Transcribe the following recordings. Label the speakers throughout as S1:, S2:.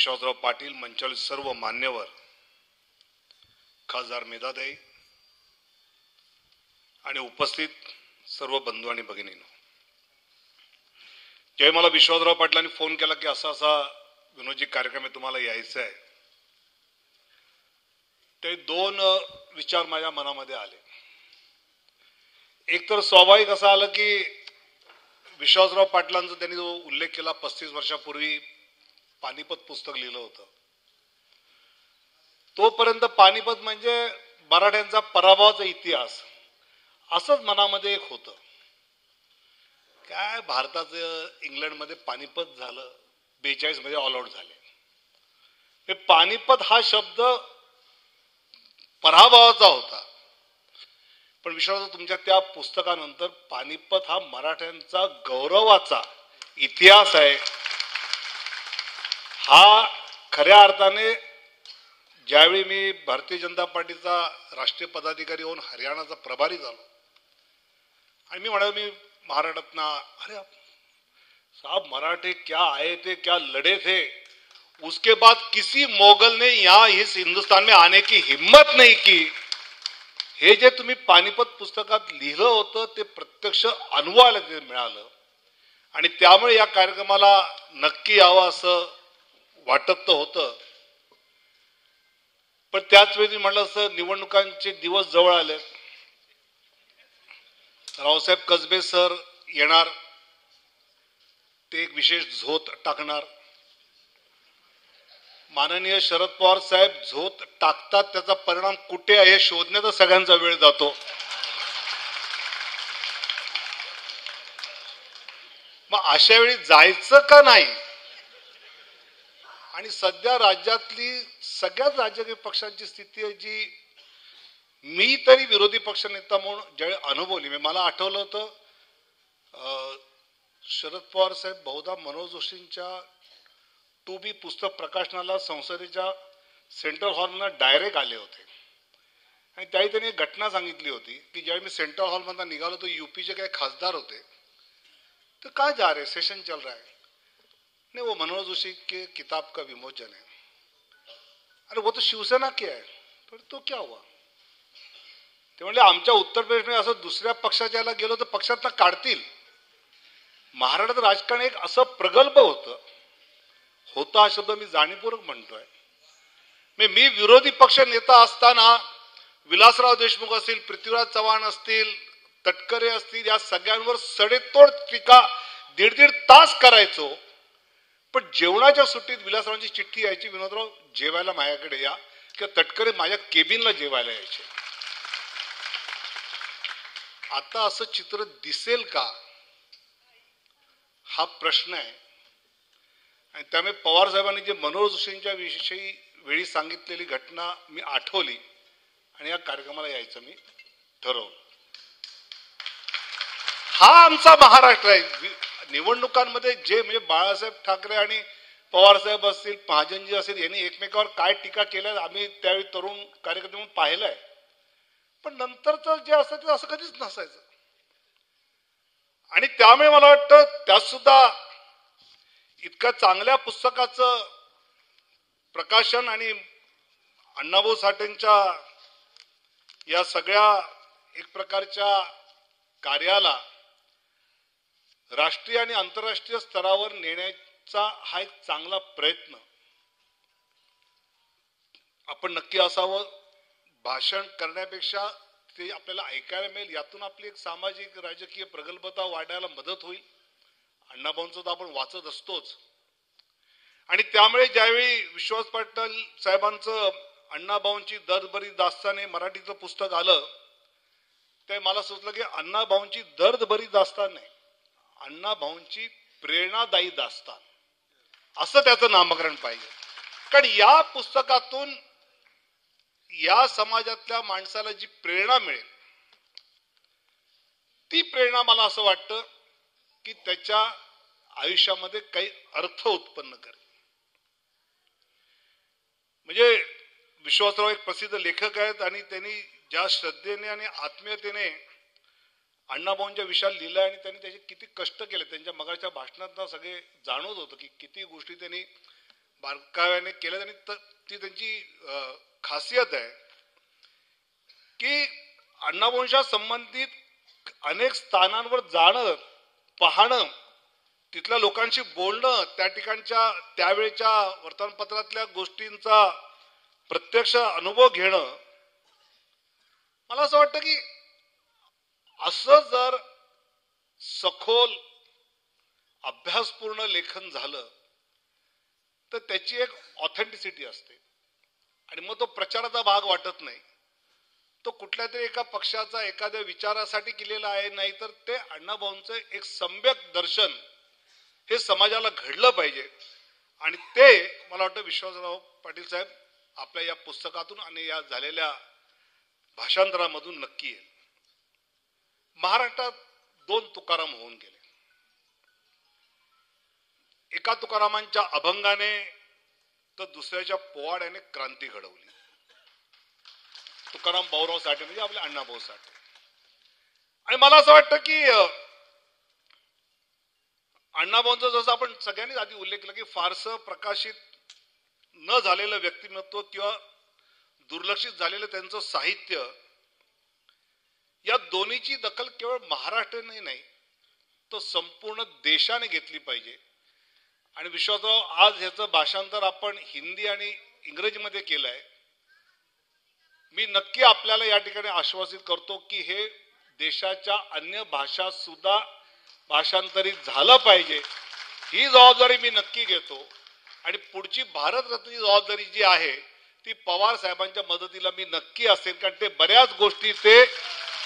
S1: विश्वासराव पाटील, मंचावरील सर्व मान्यवर, खासदार मेधाताई आणि उपस्थित सर्व बंधू आणि भगिनींनो, जेव्हा मला विश्वासराव पाटलांनी फोन केला की असा असा विनोदजी कार्यक्रम आहे, तुम्हाला यायचं आहे, ते दोन विचार माझ्या मनामध्ये आले. एक तर स्वाभाविक असं आलं की विश्वासराव पाटलांचा त्यांनी जो उल्लेख केला 35 वर्षापूर्वी पानिपत पुस्तक लिहिलं होतं, तोपर्यंत पानिपत म्हणजे मराठ्यांचा पराभवाचा इतिहास असंच मनामध्ये एक होतं. काय भारताचं इंग्लंडमध्ये पानिपत झालं, 42 मध्ये ऑल आउट झाले. हे पानिपत हा शब्द पराभवाचा होता, पण विश्वास तुमच्या त्या पुस्तकानंतर पानिपत हा मराठ्यांचा गौरवाचा इतिहास आहे. हा खऱ्या अर्थाने ज्यावेळी मी भारतीय जनता पार्टीचा राष्ट्रीय पदाधिकारी होऊन हरियाणाचा प्रभारी झालो आणि मी म्हणालो मी महाराष्ट्रात ना, अरे साहब मराठे क्या आए थे, क्या लड़े थे, उसके बाद किसी मोगल ने यहाँ इस हिंदुस्तान में आने की हिम्मत नहीं की. हे जे तुम्ही पानिपत पुस्तकात लिहिलं होतं ते प्रत्यक्ष अनुभवायला ते मिळालं आणि त्यामुळे या कार्यक्रमाला नक्की यावं असं वाटत तर होतं. पण त्याच वेळी म्हटलं असं निवडणुकांचे दिवस जवळ आले, रावसाहेब कसबे सर येणार, ते एक विशेष झोत टाकणार. माननीय शरद पवार साहेब झोत टाकतात, त्याचा परिणाम कुठे आहे हे शोधण्याचा सगळ्यांचा वेळ जातो. मग अशा वेळी जायचं का नाही? आणि सध्या राज्यातली सगळ्याच राजकीय पक्षांची स्थिती आहे जी मी तरी विरोधी पक्षनेता म्हणून ज्यावेळी अनुभवली. मला आठवलं होतं शरद पवार साहेब बहुधा मनोज जोशींच्या 2B पुस्तक प्रकाशनाला संसदेच्या सेंट्रल हॉलमधून डायरेक्ट आले होते आणि त्यावेळी त्यांनी एक घटना सांगितली होती की ज्यावेळी मी सेंट्रल हॉलमधून निघालो तो यूपीचे काही खासदार होते, तर काय जा रहे, सेशन चल रहा है, नहीं वो मनोज जोशी के किताब का विमोचन है. अरे वो तो शिवसेना के है. तो क्या हुआ? ते म्हणले आमच्या उत्तर प्रदेशमध्ये असं दुसऱ्या पक्षाच्या गेलो तर पक्षातला काढतील. महाराष्ट्रात राजकारण एक असं प्रगल्भ होतं हा शब्द मी जाणीवपूर्वक म्हणतोय. मी विरोधी पक्ष नेता असताना विलासराव देशमुख असतील, पृथ्वीराज चव्हाण असतील, तटकरे असतील, या सगळ्यांवर सडेतोड टीका 1.5 तास करायचो. पण जेवणाच्या सुट्टीत विलासरावांची चिठ्ठी यायची, विनोदराव जेवायला माझ्याकडे या, किंवा तटकरे माझ्या केबिनला जेवायला यायचे. आता असं चित्र दिसेल का हा प्रश्न आहे. आणि त्यामुळे पवार साहेबांनी जे मनोज जोशींच्या विषयी वेळी सांगितलेली घटना मी आठवली आणि या कार्यक्रमाला यायचं मी ठरवलं. हा आमचा महाराष्ट्र आहे. निवडणुकांमध्ये जे म्हणजे बाळासाहेब ठाकरे आणि पवार साहेब असतील, महाजनजी असतील, यांनी एकमेकावर काय टीका केल्या आम्ही त्यावेळी तरुण कार्यकर्ते म्हणून पाहिलंय. पण नंतरचं जे असतं ते असं कधीच नसायचं. आणि त्यामुळे मला वाटतं त्यात सुद्धा इतक्या चांगल्या पुस्तकाचं प्रकाशन आणि अण्णाभाऊ साठेंच्या या सगळ्या एक प्रकारच्या कार्याला राष्ट्रीय आणि आंतरराष्ट्रीय स्तरावर नेण्याचा हा एक चांगला प्रयत्न आपण नक्की असावं. भाषण करण्यापेक्षा ते आपल्याला ऐकायला मिळेल, यातून आपली एक सामाजिक राजकीय प्रगल्भता वाढायला मदत होईल. अण्णाभाऊंचं तर आपण वाचत असतोच. आणि त्यामुळे ज्यावेळी विश्वास पाटील साहेबांचं अण्णाभाऊंची दर्दभरी दास्ताने मराठीचं पुस्तक आलं, ते मला सुचलं की अण्णाभाऊंची दर्दभरी दास्तान नाही, अण्णाभाऊंची प्रेरणादायी दास्तान असं त्याचं नामकरण पाहिजे. कारण या पुस्तकातून या समाजातल्या माणसाला जी प्रेरणा मिळेल, ती प्रेरणा मला असं वाटतं की त्याच्या आयुष्यामध्ये काही अर्थ उत्पन्न करेल. म्हणजे विश्वासराव एक प्रसिद्ध लेखक आहेत आणि त्यांनी ज्या श्रद्धेने आणि आत्मीयतेने अण्णाभाऊंच्या विषयाला लिहिलं आणि त्यांनी त्याचे किती कष्ट केले, त्यांच्या मगाच्या भाषणात सगळे जाणवत होतं की किती गोष्टी त्यांनी बारकाव्याने केलं आणि ती त्यांची खासियत आहे की अण्णाभाऊंच्या संबंधित अनेक स्थानांवर जाणं, पाहणं, तिथल्या लोकांशी बोलणं, त्या ठिकाणच्या त्यावेळेच्या वर्तमानपत्रातल्या गोष्टींचा प्रत्यक्ष अनुभव घेणं. मला असं वाटतं की असं जर सखोल अभ्यासपूर्ण लेखन झालं तर त्याची एक ऑथेंटिसिटी असते आणि मग तो प्रचाराचा भाग वाटत नाही. तो कुठल्या तरी एका पक्षाचा एखाद्या विचारासाठी केलेला आहे, नाही तर ते अण्णाभाऊंचं एक सम्यक दर्शन हे समाजाला घडलं पाहिजे. आणि ते मला वाटतं विश्वासराव पाटील साहेब आपल्या या पुस्तकातून आणि या झालेल्या भाषांतरामधून नक्की येईल. महाराष्ट्रात 2 तुकाराम होऊन गेले. एका तुकारामांच्या अभंगाने तर दुसऱ्याच्या पोवाड्याने क्रांती घडवली. तुकाराम भाऊराव साठे म्हणजे आपले अण्णाभाऊ साठे. आणि मला असं वाटतं की अण्णाभाऊंचा जसं आपण सगळ्यांनीच आधी उल्लेख केला की फारसं प्रकाशित न झालेलं व्यक्तिमत्व किंवा दुर्लक्षित झालेलं त्यांचं साहित्य, या दोन्हीची दखल केवळ महाराष्ट्राने नाही तर संपूर्ण देशाने घेतली पाहिजे. आणि विश्वासराव आज ह्याचं भाषांतर आपण हिंदी आणि इंग्रजीमध्ये केलंय. मी नक्की आपल्याला या ठिकाणी आश्वासित करतो की हे देशाच्या अन्य भाषा सुद्धा भाषांतरित झालं पाहिजे. ही जबाबदारी मी नक्की घेतो. आणि पुढची भारतरत्नची जबाबदारी जी आहे ती पवार साहेबांच्या मदतीला मी नक्की असेल, कारण ते बऱ्याच गोष्टी ते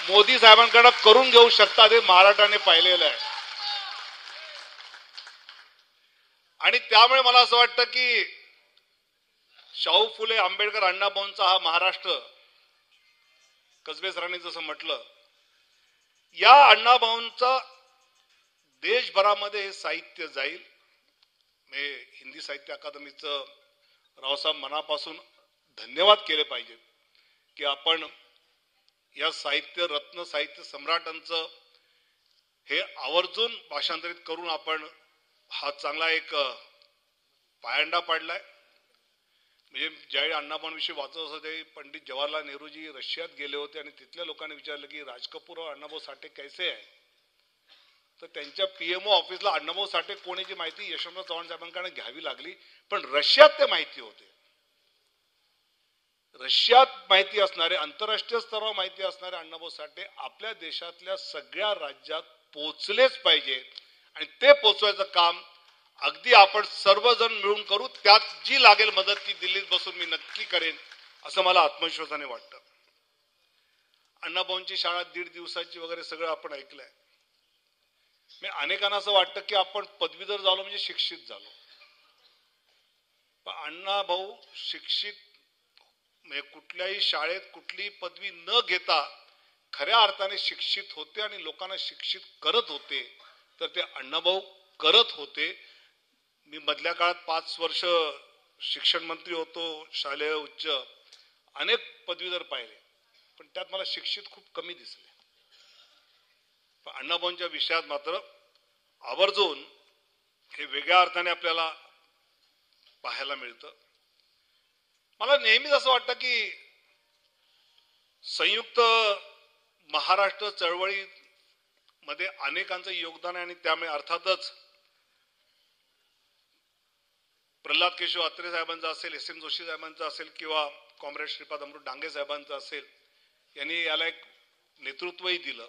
S1: मोदी साहेबांकडे करून घेऊ शकतात हे महाराष्ट्राने पाहिलेलं आहे. आणि त्यामुळे मला असं वाटतं की शाहू फुले आंबेडकर अण्णाभाऊंचा हा महाराष्ट्र, कसबे सरांनी जसं म्हटलं, या अण्णाभाऊंचा देशभरामध्ये हे साहित्य जाईल. मी हिंदी साहित्य अकादमीचं रावसाहेब मनापासून धन्यवाद केले पाहिजेत की आपण या साहित्य रत्न साहित्य सम्राटांचं हे आवर्जून भाषांतरित करून आपण हा चांगला एक पायंडा पाडलाय. म्हणजे ज्यावेळी अण्णाभाऊंविषयी वाचत असं ते पंडित जवाहरलाल नेहरूजी रशियात गेले होते आणि तिथल्या लोकांनी विचारलं की राज कपूर और अण्णाभाऊ साठे कैसे आहे, तर त्यांच्या पीएमओ ऑफिसला अण्णाभाऊ साठे कोणाची माहिती यशवंतराव चव्हाण साहेबांकडे घ्यावी लागली. पण रशियात ते माहिती होते. रशियात माहिती असणारे, आंतरराष्ट्रीय स्तरावर माहिती असणारे अण्णाभाऊ साठे आपल्या देशातल्या सगळ्या राज्यात पोचलेच पाहिजे. आणि ते पोचवायचं काम अगदी आपण सर्वजण मिळून करू. त्यात जी लागेल मदत ती दिल्लीत बसून मी नक्की करेन असं मला आत्मविश्वासाने वाटतं. अण्णाभाऊंची शाळा 1.5 दिवसाची वगैरे सगळं आपण ऐकलंय. मी अनेकांना असं वाटतं की आपण पदवीधर झालो म्हणजे शिक्षित झालो. पण अण्णाभाऊ शिक्षित म्हणजे कुठल्याही शाळेत कुठलीही पदवी न घेता खऱ्या अर्थाने शिक्षित होते आणि लोकांना शिक्षित करत होते. तर ते अण्णाभाऊ करत होते. मी मधल्या काळात 5 वर्ष शिक्षण मंत्री होतो, शालेय उच्च अनेक पदवीधर पाहिले, पण त्यात मला शिक्षित खूप कमी दिसले. पण अण्णाभाऊंच्या विषयात मात्र आवर्जून हे वेगळ्या अर्थाने आपल्याला पाहायला मिळतं. मला नेहमीच असं वाटतं की संयुक्त महाराष्ट्र चळवळीमध्ये अनेकांचं योगदान आहे आणि त्यामुळे अर्थातच प्रल्हाद केशव अत्रे साहेबांचा असेल, एस.एन. जोशी साहेबांचा असेल किंवा कॉम्रेड श्रीपाद अमृत डांगे साहेबांचा असेल, यांनी याला एक नेतृत्वही दिलं.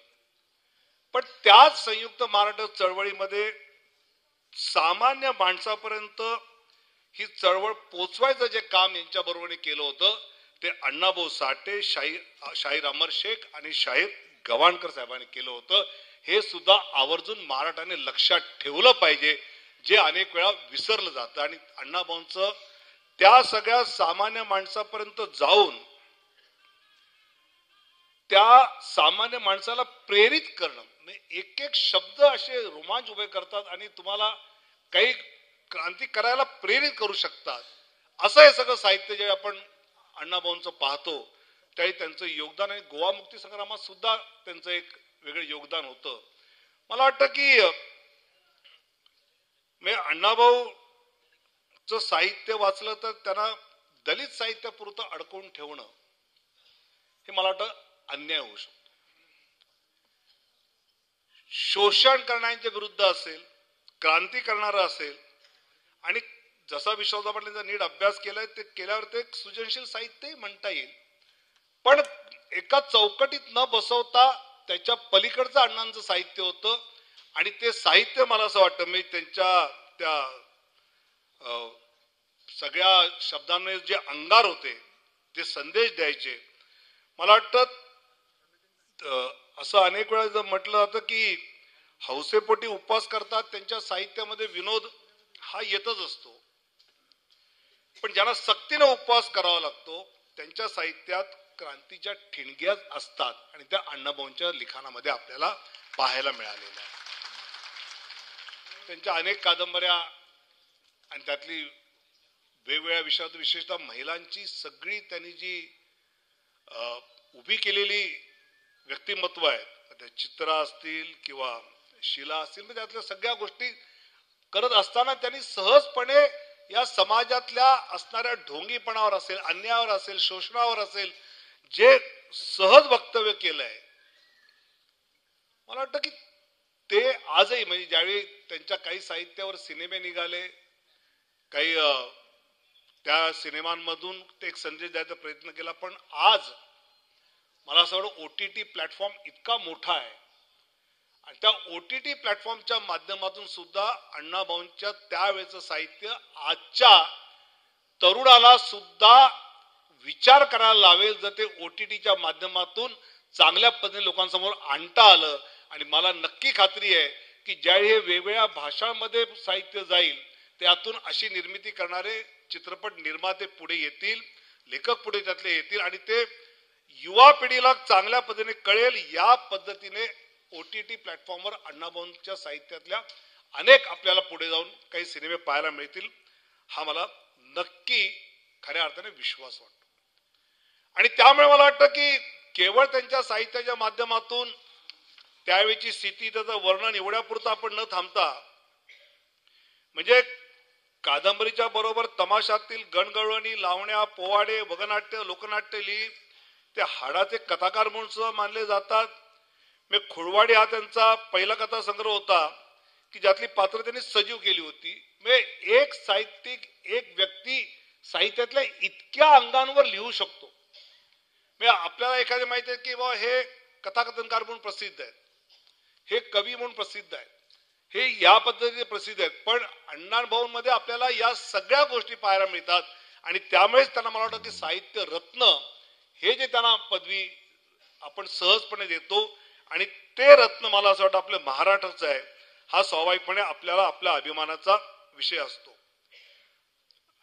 S1: पण त्याच संयुक्त महाराष्ट्र चळवळीमध्ये सामान्य माणसापर्यंत ही चळवळ पोचवायचं जे काम यांच्या बरोबरीने केलं होतं ते अण्णाभाऊ साठे, शाहीर अमर शेख आणि शाहीर गवाणकर साहेबांनी केलं होतं. हे सुद्धा आवर्जून महाराष्ट्राने लक्षात ठेवलं पाहिजे, जे अनेक वेळा विसरलं जातं. आणि अण्णाभाऊंचं त्या सगळ्या सामान्य माणसापर्यंत जाऊन त्या सामान्य माणसाला प्रेरित करणं, एक एक शब्द असे रोमांच उभे करतात आणि तुम्हाला काही क्रांती करायला प्रेरित करू शकतात. असं हे सगळं साहित्य जे आपण अण्णाभाऊंचं पाहतो त्यावेळी त्यांचं योगदान आहे. गोवा मुक्ती संग्रामात सुद्धा त्यांचं एक वेगळं योगदान होतं. मला वाटतं की अण्णाभाऊ साहित्य वाचलं तर त्यांना दलित साहित्यापुरतं अडकवून ठेवणं हे मला वाटतं अन्याय होऊ शकतो. शोषण करण्याच्या विरुद्ध असेल, क्रांती करणारं असेल आणि जसा विश्वासराव पाटलांचा नीट अभ्यास केलाय ते केल्यावर ते सृजनशील साहित्य म्हणता येईल. पण एका चौकटीत न बसवता त्याच्या पलीकडचं अण्णांचं साहित्य होतं आणि ते साहित्य मला असं वाटतं मी त्यांच्या त्या सगळ्या शब्दांमध्ये जे अंगार होते ते संदेश द्यायचे. मला वाटतं असं अनेक वेळा जर म्हटलं जातं की हौसेपोटी उपवास करतात त्यांच्या साहित्यामध्ये विनोद हा येतच असतो, पण ज्यांना सक्तीने उपवास करावा लागतो त्यांच्या साहित्यात क्रांतीच्या ठिणग्या असतात आणि त्या अण्णाभाऊंच्या लिखाणामध्ये आपल्याला पाहायला मिळालेल्या आहेत. त्यांच्या अनेक कादंबऱ्या आणि त्यातली वेगवेगळ्या विषयात विशेषतः महिलांची सगळी त्यांनी जी उभी केलेली व्यक्तिमत्व आहेत, चित्रा असतील किंवा शिला असतील, त्यातल्या सगळ्या गोष्टी करत असताना त्यांनी सहजपणे या समाजातल्या असणाऱ्या ढोंगीपणावर असेल, अन्यायावर असेल, शोषणावर असेल जे सहज वक्तव्य केलंय. मला वाटतं की ते आजही म्हणजे ज्यावेळी त्यांच्या काही साहित्यावर सिनेमे निघाले, काही त्या सिनेमांमधून ते एक संदेश द्यायचा प्रयत्न केला, पण आज मला असं वाटतं OTT प्लॅटफॉर्म इतका मोठा आहे आणि त्या OTT प्लॅटफॉर्मच्या माध्यमातून सुद्धा अण्णाभाऊंच्या त्यावेळेचं साहित्य आजच्या तरुणाला सुद्धा विचार करायला लावेल जर ते OTTच्या माध्यमातून चांगल्या पद्धतीने लोकांसमोर आणता आलं. आणि मला नक्की खात्री आहे की ज्यावेळी हे वेगवेगळ्या भाषांमध्ये साहित्य जाईल त्यातून अशी निर्मिती करणारे चित्रपट निर्माते पुढे येतील, लेखक पुढे त्यातले येतील आणि ते युवा पिढीला चांगल्या पद्धतीने कळेल. या पद्धतीने OTT प्लॅटफॉर्मवर अण्णाभाऊंच्या साहित्यातल्या अनेक आपल्याला पुढे जाऊन काही सिनेमे पाहायला मिळतील हा मला नक्की खऱ्या अर्थाने विश्वास वाटतो. आणि त्यामुळे मला वाटतं की केवळ त्यांच्या साहित्याच्या माध्यमातून त्यावेळीची स्थिती त्याचं वर्णन एवढ्यापुरतं आपण न थांबता म्हणजे कादंबरीच्या बरोबर तमाशातील गणगवळणी, लावण्या, पोवाडे, वगनाट्य, लोकनाट्य लिहित ते हाडाचे कथाकार म्हणून सुद्धा मानले जातात. मी खुळवाडी हा त्यांचा पहिला कथा संग्रह होता की ज्यातली पात्र त्यांनी सजीव केली होती. म्हणजे एक साहित्यिक, एक व्यक्ती साहित्यातल्या इतक्या अंगांवर लिहू शकतो. म्हणजे आपल्याला एखादे माहिती आहे की बाबा हे कथाकथनकार म्हणून प्रसिद्ध आहेत, हे कवी म्हणून प्रसिद्ध आहेत, हे या पद्धतीने प्रसिद्ध आहेत, पण अण्णाभाऊंमध्ये आपल्याला या सगळ्या गोष्टी पाहायला मिळतात आणि त्यामुळेच त्यांना मला वाटतं की साहित्य रत्न हे जे त्यांना पदवी आपण सहजपणे देतो आणि ते रत्न मला असं वाटतं आपल्या महाराष्ट्राचं आहे हा स्वाभाविकपणे आपल्याला आपल्या अभिमानाचा विषय असतो.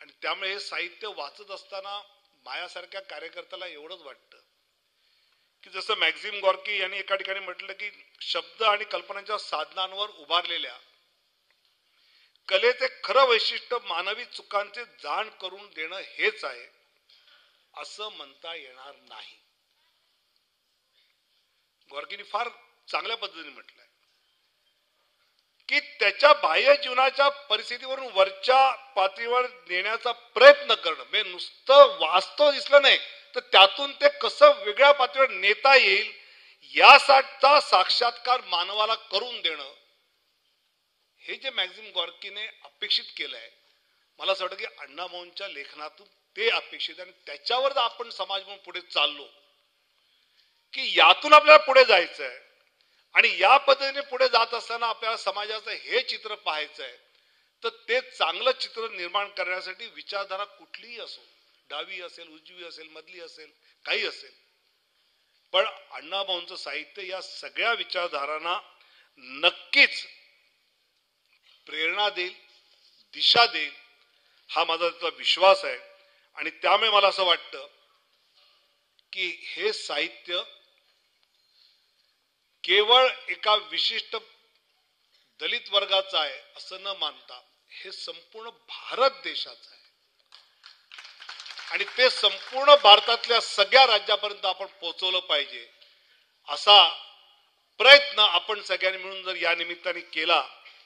S1: आणि त्यामुळे हे साहित्य वाचत असताना माझ्यासारख्या कार्यकर्त्याला एवढंच वाटतं की जसं मॅक्झिम गॉर्की यांनी एका ठिकाणी म्हटलं की शब्द आणि कल्पनांच्या साधनांवर उभारलेल्या कलेचे खरं वैशिष्ट्य मानवी चुकांचे जाण करून देणं हेच आहे असं म्हणता येणार नाही. गॉर्कीने फार चांगल्या पद्धतीने म्हटलंय की त्याच्या बाह्य जीवनाच्या परिस्थितीवरून वरच्या पातळीवर नेण्याचा प्रयत्न करणं म्हणजे नुसतं वास्तव दिसलं नाही तर त्यातून ते कसं वेगळ्या पातळीवर नेता येईल यासाठीचा साक्षात्कार मानवाला करून देणं हे जे मॅक्झिम गॉर्कीने अपेक्षित केलंय मला असं वाटतं की अण्णाभाऊंच्या लेखनातून ते अपेक्षित आणि त्याच्यावर जर आपण समाज म्हणून पुढे चाललो की यातून आपल्याला पुढे जायचं आहे आणि या पद्धतीने पुढे जात असताना आपल्याला समाजाचं हे चित्र पाहायचं आहे तर ते चांगलं चित्र निर्माण करण्यासाठी विचारधारा कुठलीही असो, डावी असेल, उजवी असेल, मधली असेल, काही असेल, पण अण्णाभाऊंचं साहित्य या सगळ्या विचारधारांना नक्कीच प्रेरणा देईल, दिशा देईल हा माझा विश्वास आहे. आणि त्यामुळे मला असं वाटतं की हे साहित्य केवळ एका विशिष्ट दलित वर्गाचा आहे असं न मानता हे संपूर्ण भारत देशाचं आहे आणि ते संपूर्ण भारतातल्या सगळ्या राज्यापर्यंत आपण पोहोचवलं पाहिजे असा प्रयत्न आपण सगळ्यांनी मिळून जर या निमित्ताने केला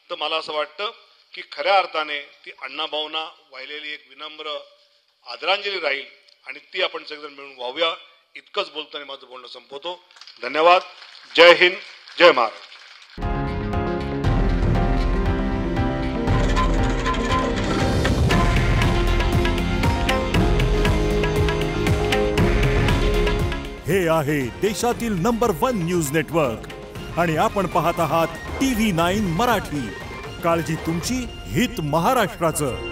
S1: तर मला असं वाटतं की की खऱ्या अर्थाने ती अण्णाभाऊंना वाहिलेली एक विनम्र आदरांजली राहील आणि ती आपण सगळेजण मिळून वाहूया. इतकंच बोलताना माझं बोलणं संपवतो. धन्यवाद. जय हिंद, जय महाराष्ट्र.
S2: हे आहे देशातील नंबर 1 न्यूज नेटवर्क आणि आपण पाहत आहात TV9 मराठी. काळजी तुमची, हित महाराष्ट्राचं.